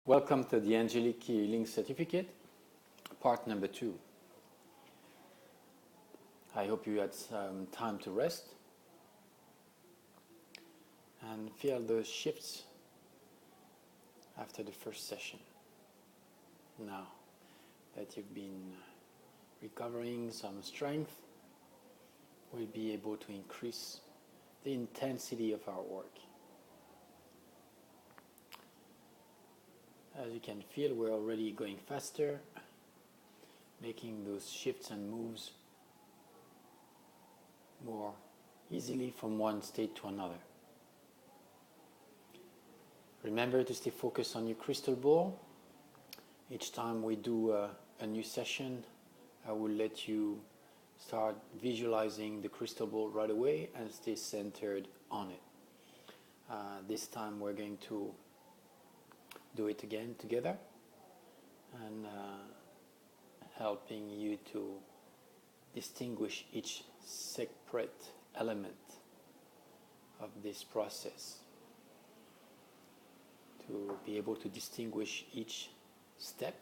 Welcome to the Angelic Healing Certificate, part number 2. I hope you had some time to rest and feel the shifts after the first session. Now that you've been recovering some strength, we'll be able to increase the intensity of our work. As you can feel, we're already going faster, making those shifts and moves more easily from one state to another. Remember to stay focused on your crystal ball. Each time we do a new session, I will let you start visualizing the crystal ball right away and stay centered on it. This time we're going to do it again together and helping you to distinguish each separate element of this process, to be able to distinguish each step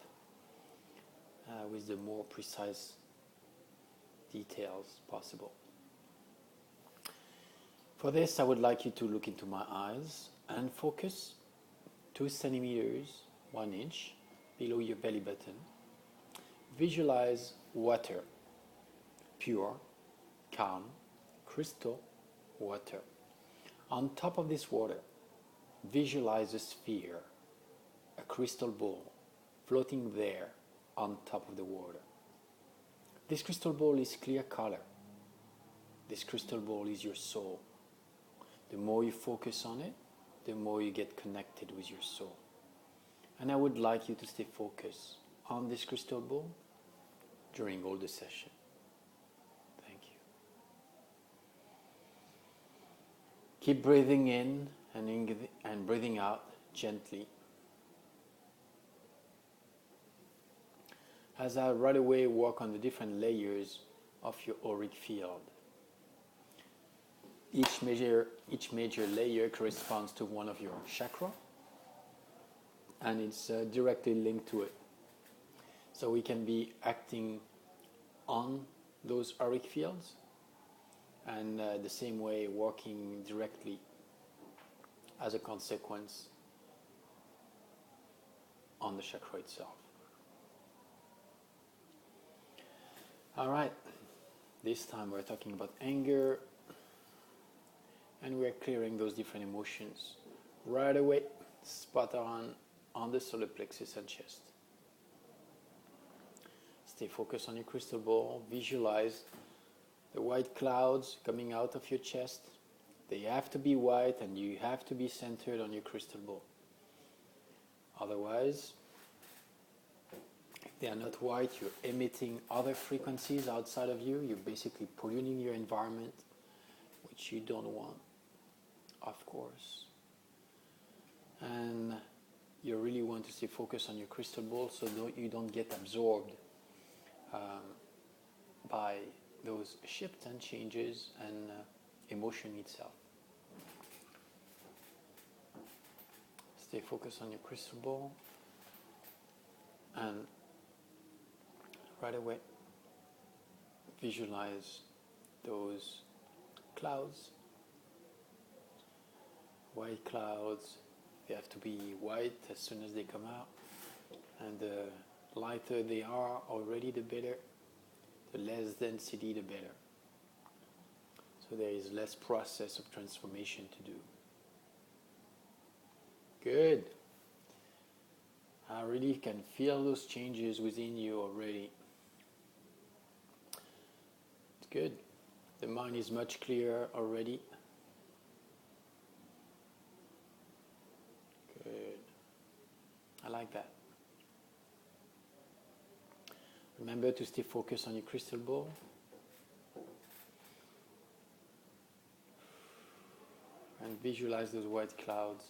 with the more precise details possible. For this, I would like you to look into my eyes and focus 2 centimeters, 1 inch below your belly button. Visualize water, pure, calm, crystal water. On top of this water, visualize a sphere, a crystal ball, floating there on top of the water. This crystal ball is clear color. This crystal ball is your soul. The more you focus on it, the more you get connected with your soul. And I would like you to stay focused on this crystal ball during all the session. Thank you. Keep breathing in and breathing out gently. As I right away work on the different layers of your auric field. Each major layer corresponds to one of your chakra, and it's directly linked to it. So we can be acting on those auric fields, and the same way working directly as a consequence on the chakra itself. All right, this time we're talking about anger. And we're clearing those different emotions right away, spot on the solar plexus and chest. Stay focused on your crystal ball. Visualize the white clouds coming out of your chest. They have to be white and you have to be centered on your crystal ball. Otherwise, if they are not white, you're emitting other frequencies outside of you. You're basically polluting your environment, which you don't want. Of course. And you really want to stay focused on your crystal ball so you don't get absorbed by those shifts and changes and emotion itself. Stay focused on your crystal ball and right away visualize those clouds. White clouds, they have to be white as soon as they come out, and the lighter they are already, the better. The less density, the better. So there is less process of transformation to do. Good. I really can feel those changes within you already. It's good. The mind is much clearer already. I like that. Remember to stay focused on your crystal ball. And visualize those white clouds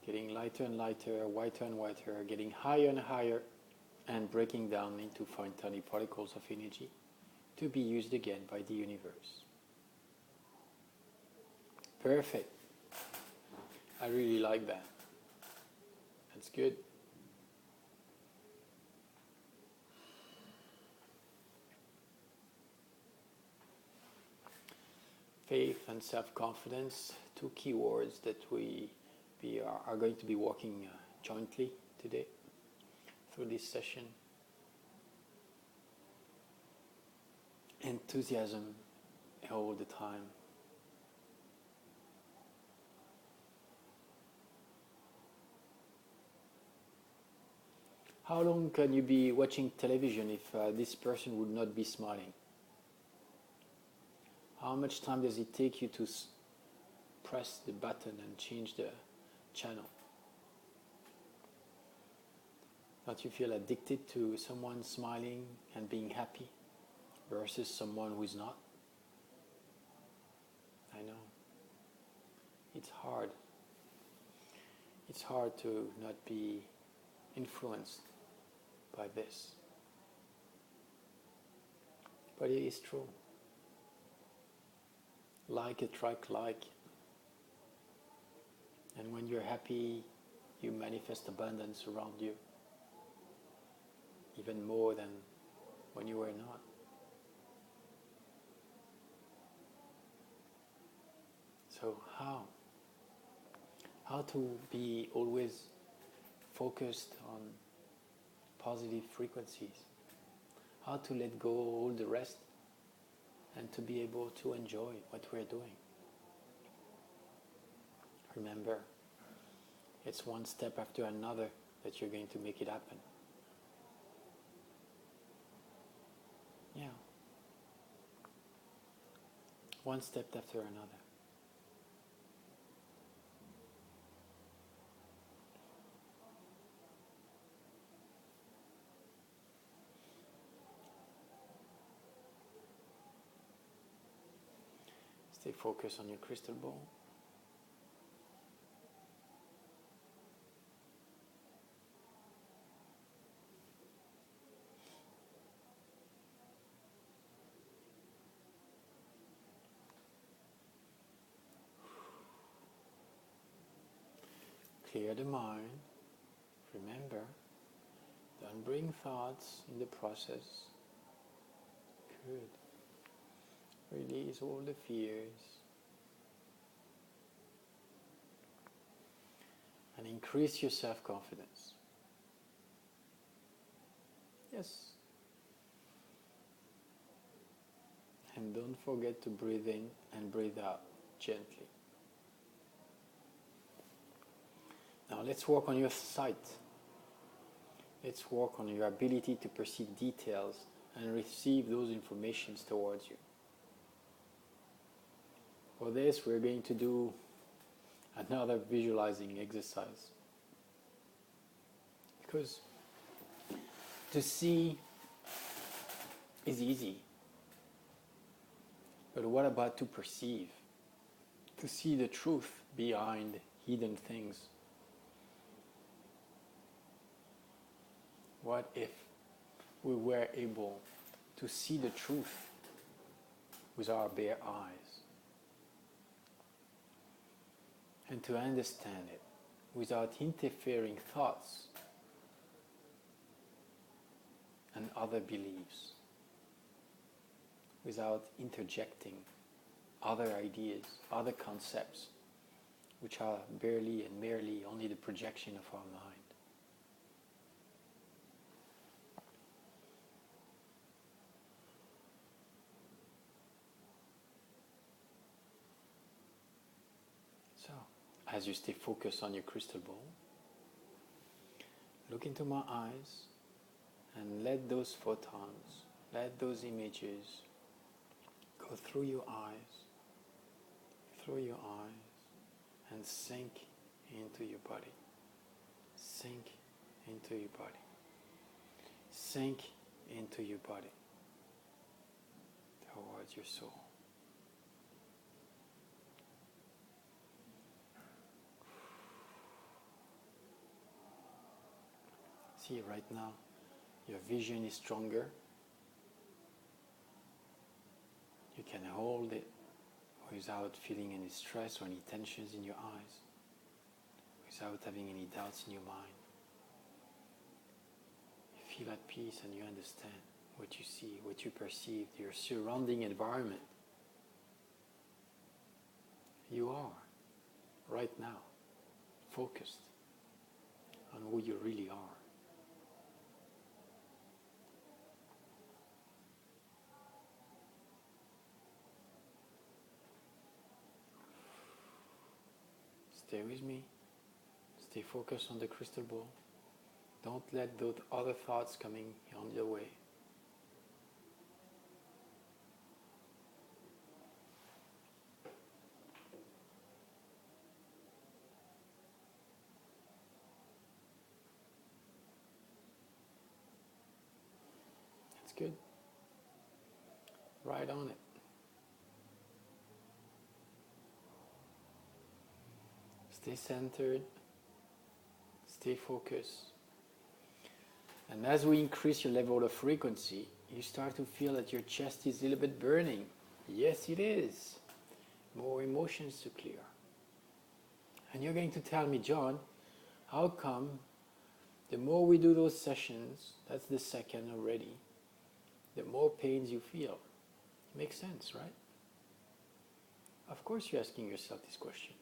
getting lighter and lighter, whiter and whiter, getting higher and higher, and breaking down into fine tiny particles of energy to be used again by the universe. Perfect. I really like that. That's good. Faith and self-confidence, two keywords that we are going to be working jointly today through this session. Enthusiasm all the time. How long can you be watching television if this person would not be smiling? How much time does it take you to press the button and change the channel? Don't you feel addicted to someone smiling and being happy versus someone who is not? I know. It's hard. It's hard to not be influenced by this. But it is true. Like attract like. And when you're happy, you manifest abundance around you. Even more than when you were not. So how? How to be always focused on positive frequencies? How to let go all the rest and to be able to enjoy what we're doing? Remember, it's one step after another that you're going to make it happen. Yeah. One step after another. Stay focused on your crystal ball. Clear the mind. Remember, don't bring thoughts in the process. Good. Release all the fears. And increase your self-confidence. Yes. And don't forget to breathe in and breathe out gently. Now let's work on your sight. Let's work on your ability to perceive details and receive those informations towards you. For this, we're going to do another visualizing exercise. Because to see is easy. But what about to perceive? To see the truth behind hidden things? What if we were able to see the truth with our bare eyes and to understand it without interfering thoughts and other beliefs, without interjecting other ideas, other concepts, which are barely and merely only the projection of our mind? So, as you stay focused on your crystal ball, look into my eyes and let those photons, let those images go through your eyes, and sink into your body. Sink into your body. Sink into your body towards your soul. See, right now, your vision is stronger. You can hold it without feeling any stress or any tensions in your eyes, without having any doubts in your mind. feel at peace and you understand what you see, what you perceive, your surrounding environment. You are, right now, focused on who you really are. Stay with me. Stay focused on the crystal ball. Don't let those other thoughts coming on your way. That's good. Right on it. Stay centered. Stay focused. And as we increase your level of frequency, you start to feel that your chest is a little bit burning. Yes, it is. More emotions to clear. And you're going to tell me, John, how come the more we do those sessions, that's the second already, the more pains you feel? Makes sense, right? Of course you're asking yourself this question.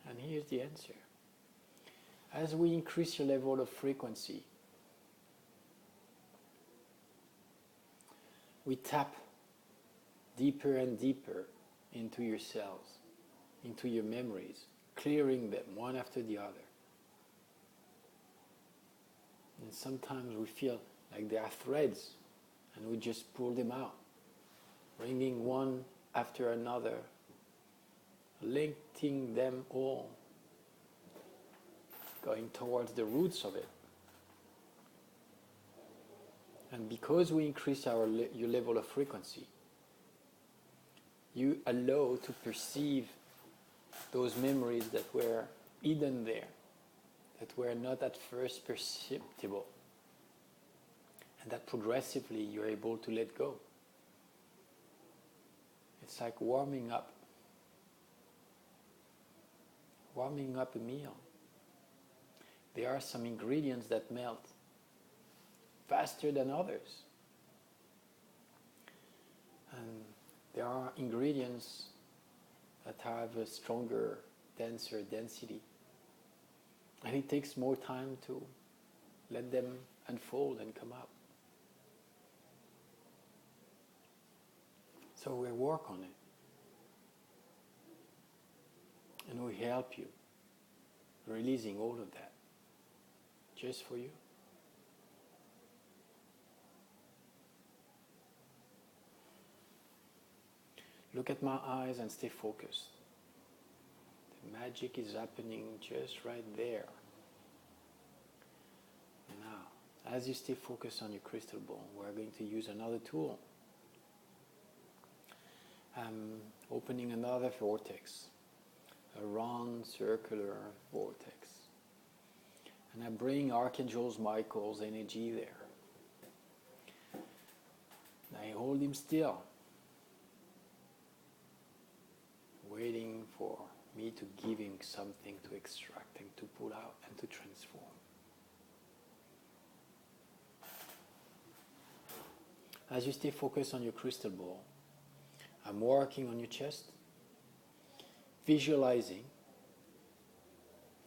And here's the answer. As we increase your level of frequency, we tap deeper and deeper into your cells, into your memories, clearing them one after the other. And sometimes we feel like there are threads and we just pull them out, bringing one after another, linking them all, going towards the roots of it. And because we increase your level of frequency, you allow to perceive those memories that were hidden there, that were not at first perceptible, and that progressively you're able to let go. It's like warming up a meal. There are some ingredients that melt faster than others. And there are ingredients that have a stronger, denser density. And it takes more time to let them unfold and come out. So we work on it. And we help you releasing all of that just for you. Look at my eyes and stay focused. The magic is happening just right there. Now, as you stay focused on your crystal ball, we're going to use another tool. I'm opening another vortex, a round circular vortex. And I bring Archangel Michael's energy there. And I hold him still, waiting for me to give him something to extract and to pull out and to transform. As you stay focused on your crystal ball, I'm working on your chest, visualizing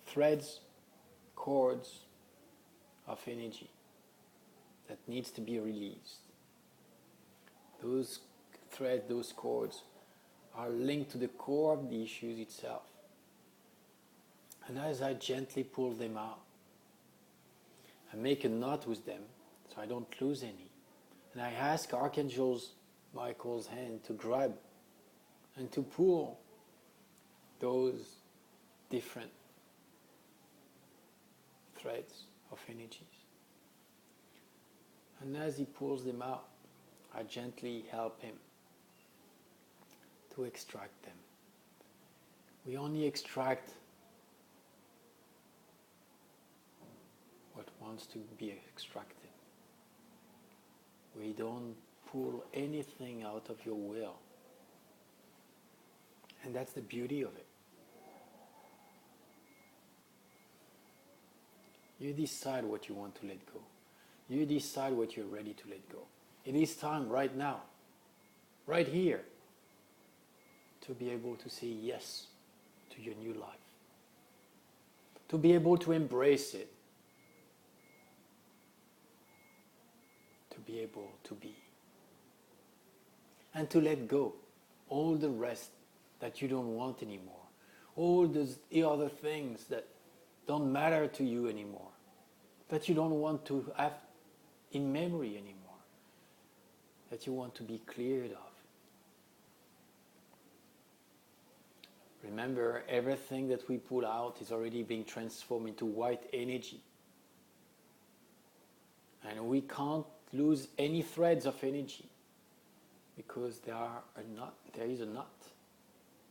threads, cords of energy that needs to be released. Those threads, those cords are linked to the core of the issues itself. And as I gently pull them out, I make a knot with them so I don't lose any. And I ask Archangel Michael's hand to grab and to pull those different threads of energies. And as he pulls them out, I gently help him to extract them. We only extract what wants to be extracted. We don't pull anything out of your will. And that's the beauty of it. You decide what you want to let go. You decide what you're ready to let go. It is time right now, right here, to be able to say yes to your new life. To be able to embrace it. To be able to be. And to let go all the rest that you don't want anymore. All those other things that don't matter to you anymore. That you don't want to have in memory anymore. That you want to be cleared of. Remember, everything that we pull out is already being transformed into white energy. And we can't lose any threads of energy because there is a knot.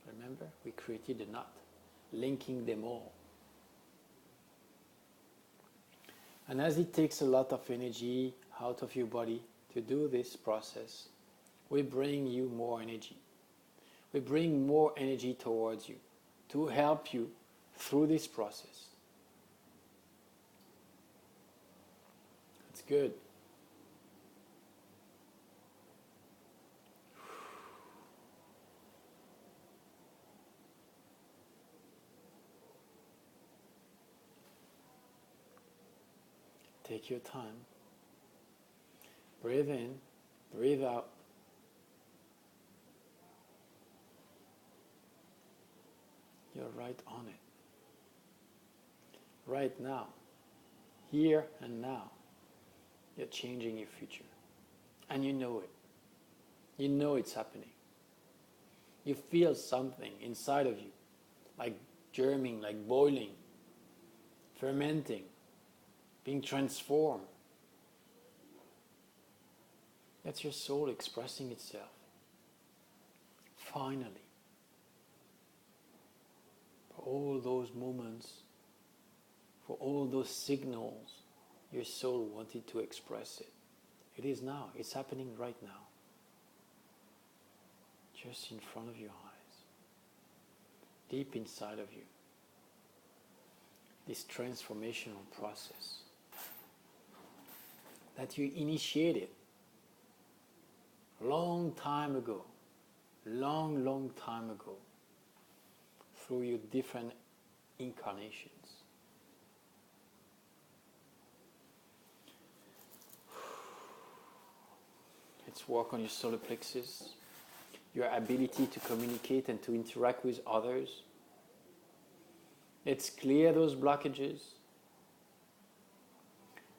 Remember, we created a knot, linking them all. And as it takes a lot of energy out of your body to do this process, we bring you more energy. We bring more energy towards you to help you through this process. It's good. Take your time. Breathe in, breathe out. You're right on it. Right now, here and now, you're changing your future. And you know it. You know it's happening. You feel something inside of you, like germing, like boiling, fermenting, being transformed. That's your soul expressing itself. Finally. For all those moments, for all those signals, your soul wanted to express it. It is now. It's happening right now. Just in front of your eyes. Deep inside of you. This transformational process that you initiated long time ago, long time ago, through your different incarnations. Let's work on your solar plexus, your ability to communicate and to interact with others. Let's clear those blockages.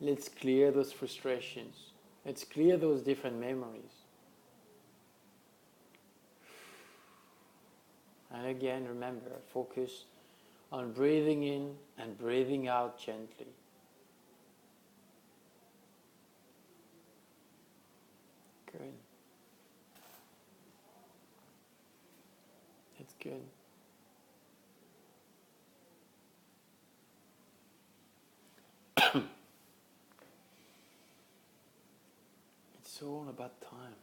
Let's clear those frustrations. Let's clear those different memories. And again, remember, focus on breathing in and breathing out gently. Good. That's good. It's all about time.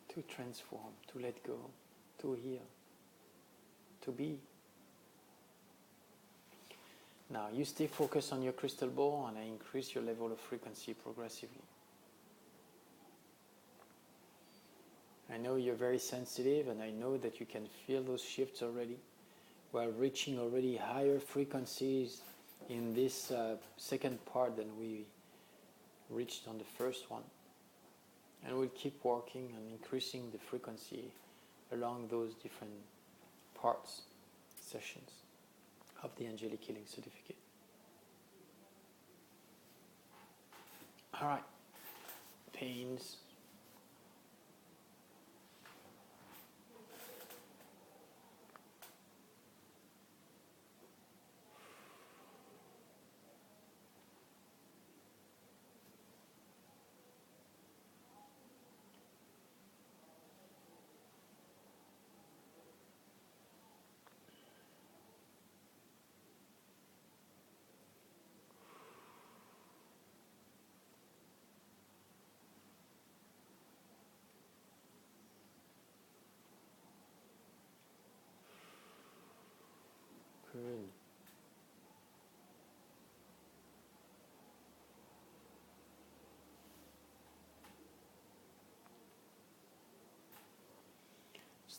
To transform, to let go, to heal, to be. Now, you stay focused on your crystal ball and I increase your level of frequency progressively. I know you're very sensitive and I know that you can feel those shifts already. We're reaching already higher frequencies in this second part than we reached on the first one. And we'll keep working and increasing the frequency along those different parts, sessions of the Angelic Healing Certificate. All right, pains.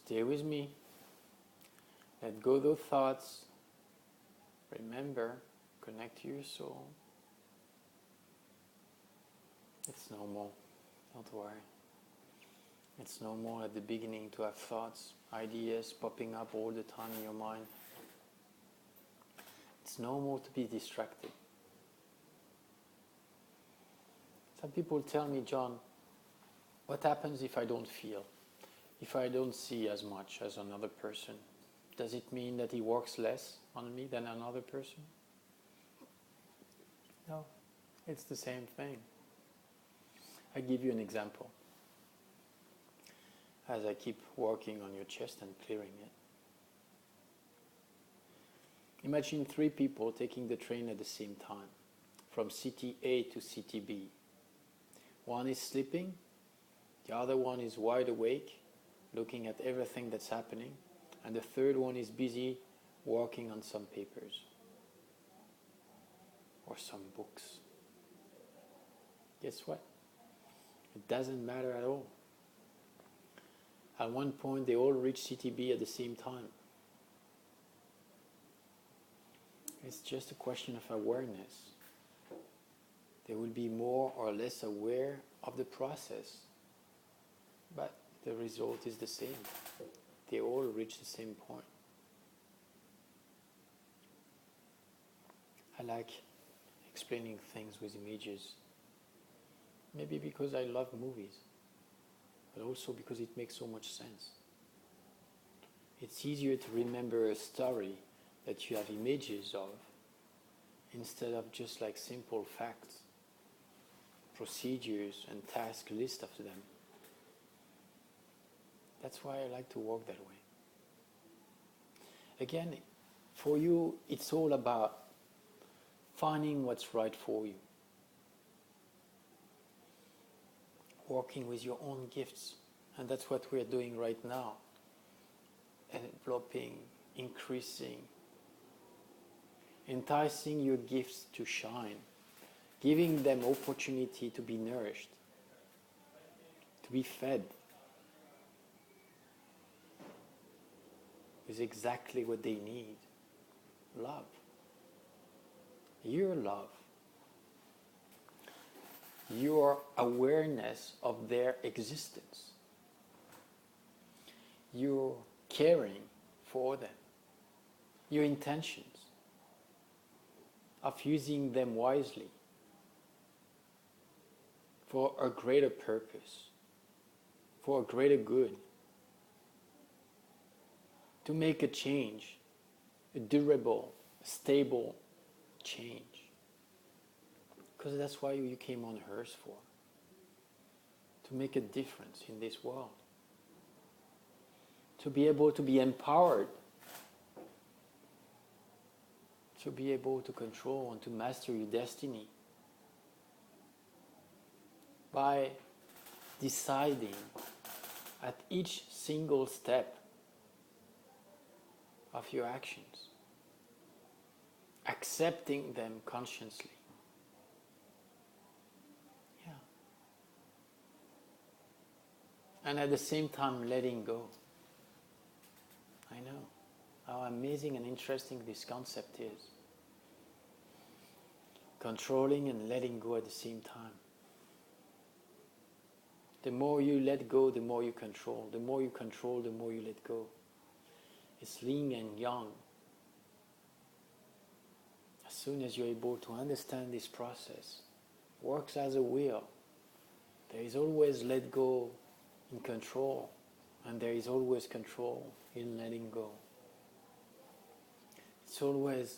Stay with me. Let go those thoughts. Remember, connect to your soul. It's normal. Don't worry. It's normal at the beginning to have thoughts, ideas popping up all the time in your mind. It's normal to be distracted. Some people tell me, John, what happens if I don't feel? If I don't see as much as another person? Does it mean that he works less on me than another person? No, it's the same thing. I give you an example. As I keep working on your chest and clearing it. Imagine 3 people taking the train at the same time, from city A to city B. One is sleeping, the other one is wide awake, looking at everything that's happening, and the third one is busy working on some papers or some books. Guess what? It doesn't matter at all. At one point, they all reach city B at the same time. It's just a question of awareness. They will be more or less aware of the process, but the result is the same. They all reach the same point. I like explaining things with images. Maybe because I love movies, but also because it makes so much sense. It's easier to remember a story that you have images of instead of just like simple facts, procedures and task list of them. That's why I like to work that way. Again, for you, it's all about finding what's right for you. Working with your own gifts. And that's what we're doing right now. Developing, increasing, enticing your gifts to shine. Giving them opportunity to be nourished. To be fed. With exactly what they need. Love. Your love. Your awareness of their existence. Your caring for them. Your intentions of using them wisely for a greater purpose, for a greater good, to make a change, a durable, stable change. Because that's why you came on earth for. To make a difference in this world. To be able to be empowered. To be able to control and to master your destiny. By deciding at each single step of your actions. Accepting them consciously. And at the same time letting go. I know how amazing and interesting this concept is. Controlling and letting go at the same time. The more you let go, the more you control. The more you control, the more you let go. It's yin and yang. As soon as you're able to understand this process, it works as a wheel. There is always let go in control, and there is always control in letting go. It's always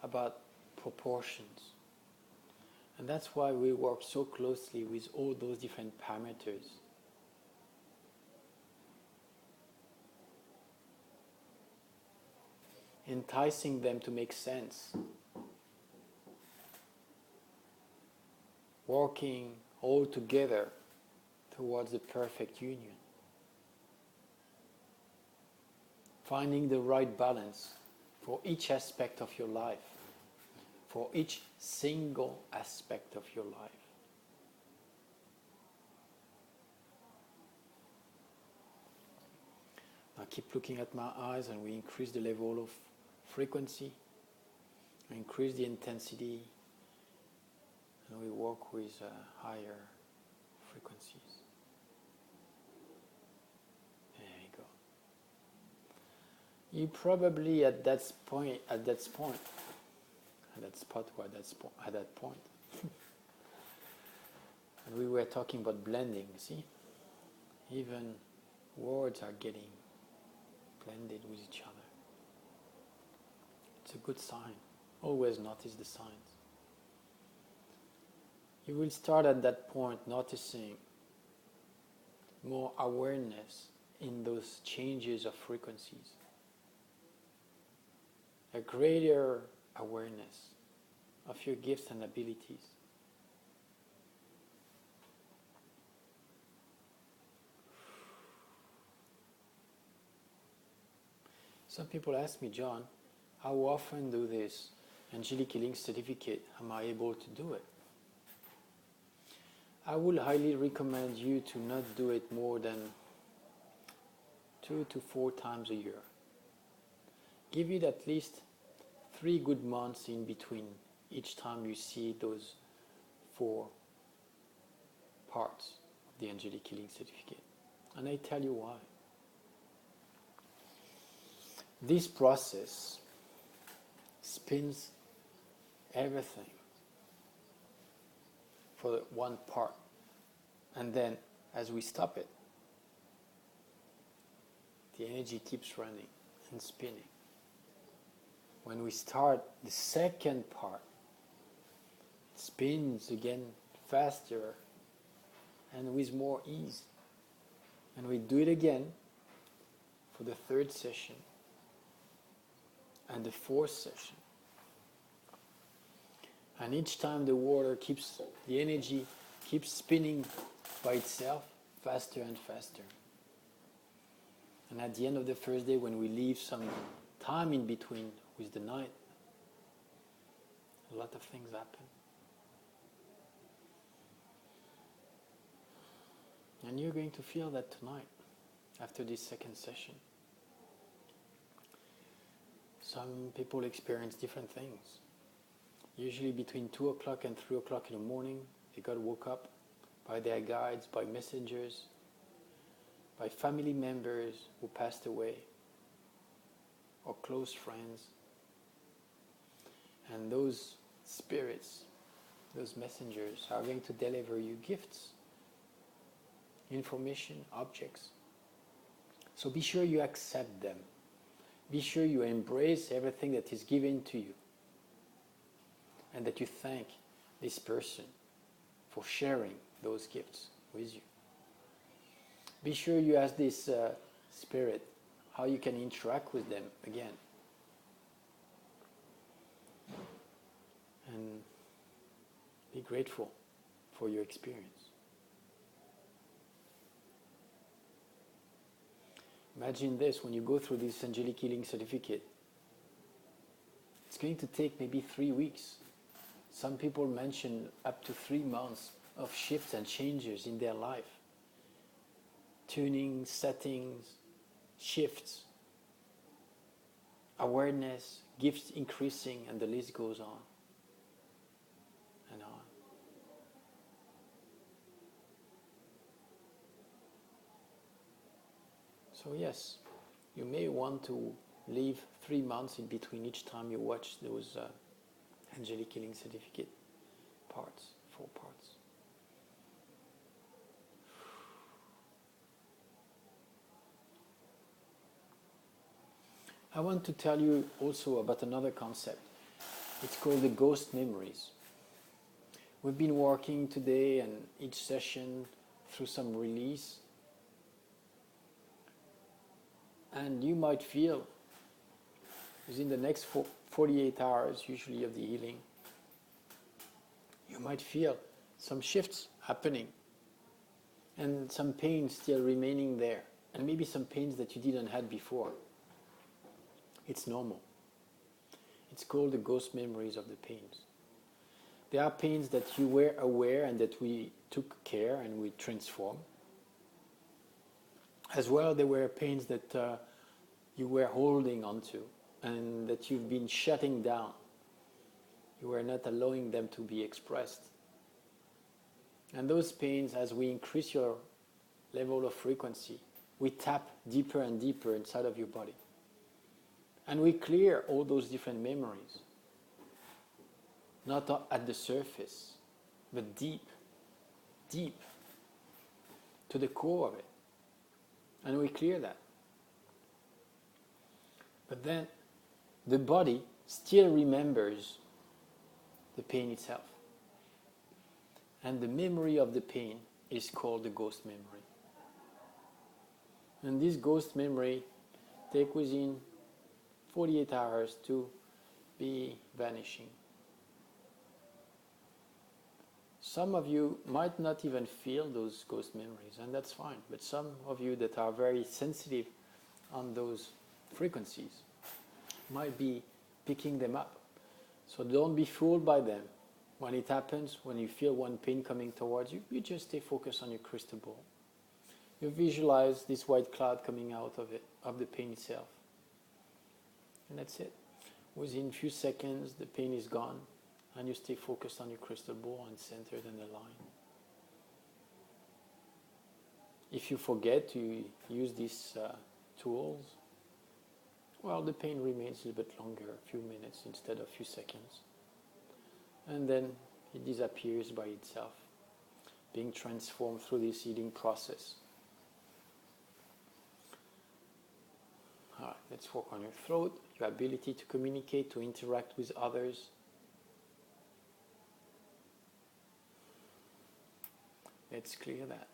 about proportions. And that's why we work so closely with all those different parameters. Enticing them to make sense. Working all together towards the perfect union. Finding the right balance for each aspect of your life, for each single aspect of your life. Now keep looking at my eyes, and we increase the level of frequency, we increase the intensity, and we work with higher frequencies. There you go. You probably at that point, and we were talking about blending, see? Even words are getting blended with each other. It's a good sign. Always notice the signs. You will start at that point noticing more awareness in those changes of frequencies. A greater awareness of your gifts and abilities. Some people ask me, John, how often do this Angelic Healing certificate, am I able to do it? I would highly recommend you to not do it more than 2 to 4 times a year. Give it at least 3 good months in between each time you see those 4 parts of the Angelic Healing certificate. And I tell you why. This process spins everything for one part, and then as we stop it, the energy keeps running and spinning. When we start the second part, it spins again faster and with more ease, and we do it again for the 3rd session and the 4th session. And each time the energy keeps spinning by itself faster and faster. And at the end of the first day, when we leave some time in between with the night, a lot of things happen. And you're going to feel that tonight, after this 2nd session. Some people experience different things. Usually between 2 o'clock and 3 o'clock in the morning, they got woke up by their guides, by messengers, by family members who passed away, or close friends. And those spirits, those messengers, are going to deliver you gifts, information, objects. So be sure you accept them. Be sure you embrace everything that is given to you, and that you thank this person for sharing those gifts with you. Be sure you ask this spirit how you can interact with them again. And be grateful for your experience. Imagine this, when you go through this Angelic Healing certificate, it's going to take maybe 3 weeks. Some people mention up to 3 months of shifts and changes in their life. Tuning, settings, shifts, awareness, gifts increasing, and the list goes on and on. So yes, you may want to leave 3 months in between each time you watch those Angelic Healing certificate parts, 4 parts. I want to tell you also about another concept. It's called the ghost memories. We've been working today and each session through some release. And you might feel, within the next 48 hours, usually of the healing, you might feel some shifts happening and some pain still remaining there, and maybe some pains that you didn't have before. It's normal. It's called the ghost memories of the pains. There are pains that you were aware and that we took care and we transformed. As well, there were pains that you were holding onto and that you've been shutting down. You were not allowing them to be expressed. And those pains, as we increase your level of frequency, we tap deeper and deeper inside of your body. And we clear all those different memories. Not at the surface, but deep, deep, to the core of it. And we clear that. But then the body still remembers the pain itself. And the memory of the pain is called the ghost memory. And this ghost memory takes within 48 hours to be vanishing. Some of you might not even feel those ghost memories, and that's fine. But some of you that are very sensitive on those frequencies might be picking them up. So don't be fooled by them. When it happens, when you feel one pain coming towards you, you just stay focused on your crystal ball. You visualize this white cloud coming out of it, of the pain itself. And that's it. Within a few seconds, the pain is gone, and you stay focused on your crystal ball and centered and aligned. If you forget to use these tools, well, the pain remains a little bit longer, a few minutes instead of a few seconds. And then it disappears by itself, being transformed through this healing process. All right, let's work on your throat, your ability to communicate, to interact with others. Let's clear that.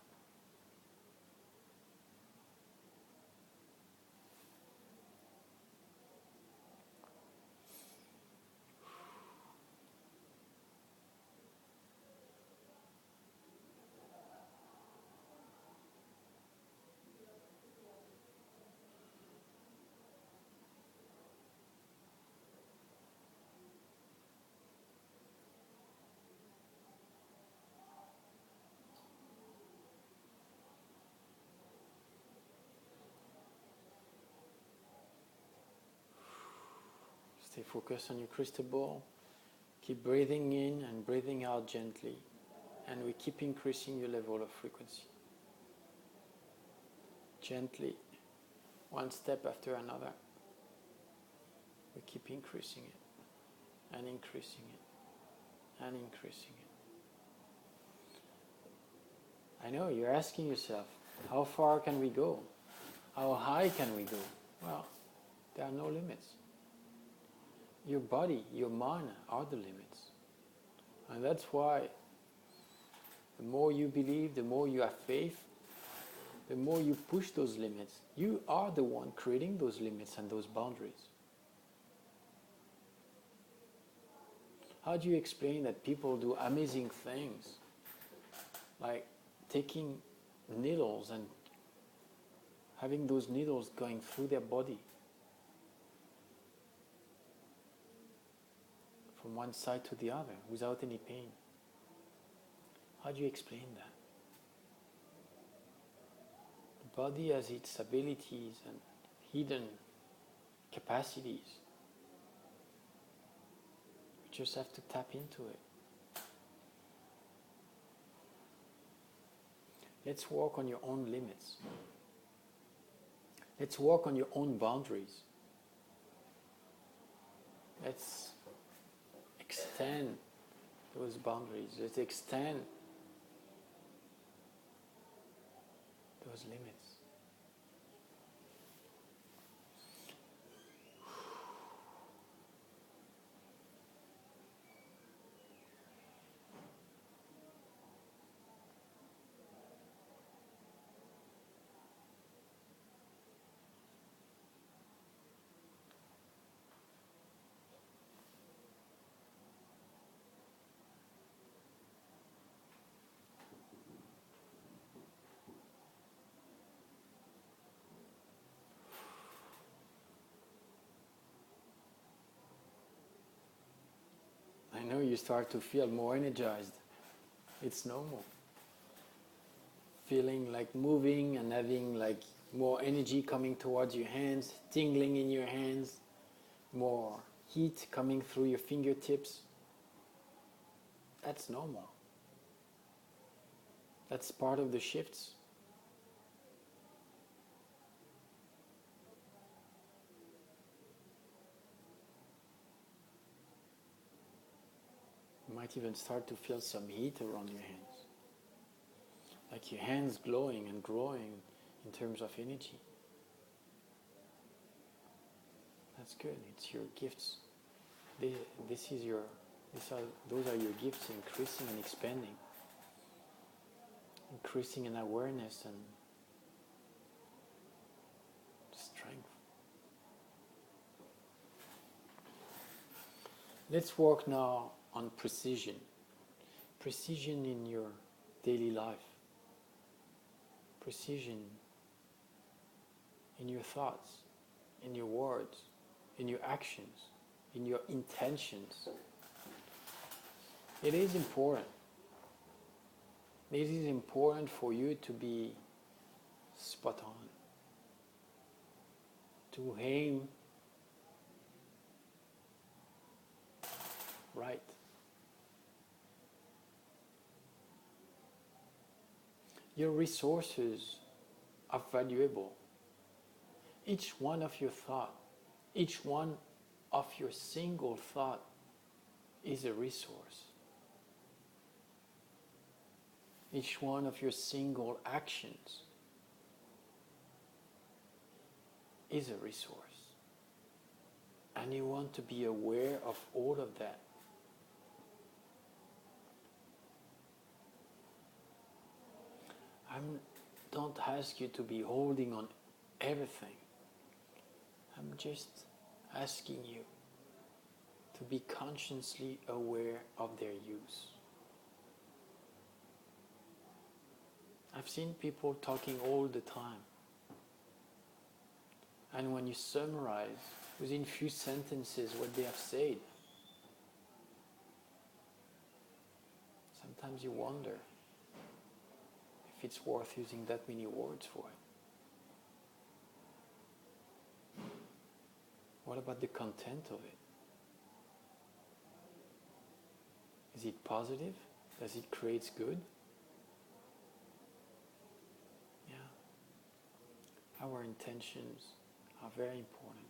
Stay focused on your crystal ball. Keep breathing in and breathing out gently. And we keep increasing your level of frequency. Gently, one step after another. We keep increasing it, and increasing it, and increasing it. I know, you're asking yourself, how far can we go? How high can we go? Well, there are no limits. Your body, your mind are the limits. And that's why the more you believe, the more you have faith, the more you push those limits. You are the one creating those limits and those boundaries. How do you explain that people do amazing things, like taking needles and having those needles going through their body from one side to the other without any pain? How do you explain that? The body has its abilities and hidden capacities. You just have to tap into it. Let's work on your own limits. Let's work on your own boundaries. Let's extend those boundaries. Let's extend those limits. I know you start to feel more energized. It's normal. Feeling like moving and having like more energy coming towards your hands, tingling in your hands, more heat coming through your fingertips. That's normal. That's part of the shifts. You might even start to feel some heat around your hands, like your hands glowing and growing in terms of energy. That's good. It's your gifts. Those are your gifts, increasing and expanding, increasing in awareness and strength. Let's work now on precision. Precision in your daily life. Precision in your thoughts, in your words, in your actions, in your intentions. It is important. It is important for you to be spot on, to aim right. Your resources are valuable. Each one of your thoughts, each one of your single thought is a resource. Each one of your single actions is a resource. And you want to be aware of all of that. I don't ask you to be holding on everything. I'm just asking you to be consciously aware of their use. I've seen people talking all the time. And when you summarize within few sentences what they have said, sometimes you wonder if it's worth using that many words for it. What about the content of it? Is it positive? Does it create good? Yeah. Our intentions are very important.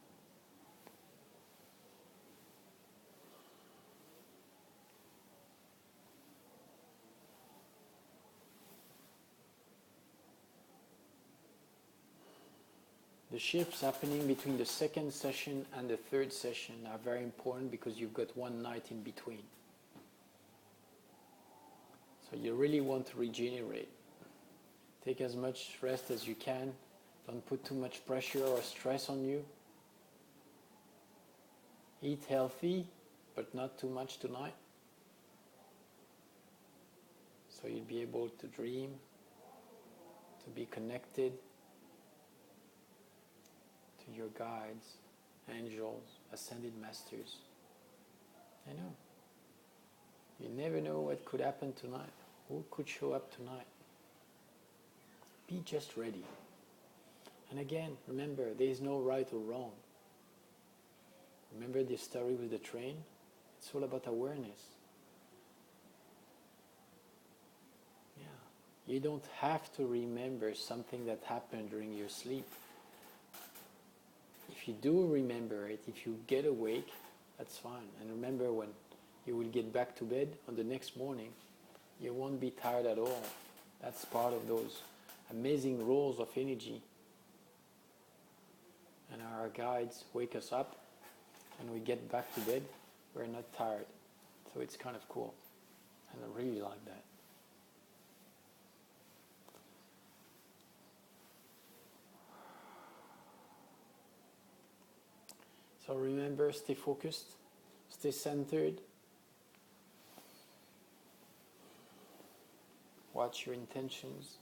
The shifts happening between the second session and the third session are very important because you've got one night in between. So you really want to regenerate. Take as much rest as you can. Don't put too much pressure or stress on you. Eat healthy, but not too much tonight. So you'll be able to dream, to be connected to your guides, angels, ascended masters. I know. You never know what could happen tonight. Who could show up tonight? Be just ready. And again, remember, there is no right or wrong. Remember the story with the train? It's all about awareness. Yeah. You don't have to remember something that happened during your sleep. If you do remember it, if you get awake, that's fine. And remember, when you will get back to bed on the next morning, you won't be tired at all. That's part of those amazing rolls of energy. And our guides wake us up and we get back to bed, we're not tired. So it's kind of cool. And I really like that. So remember, stay focused, stay centered. Watch your intentions.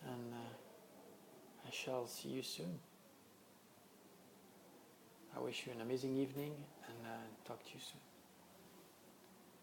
And I shall see you soon. I wish you an amazing evening and talk to you soon.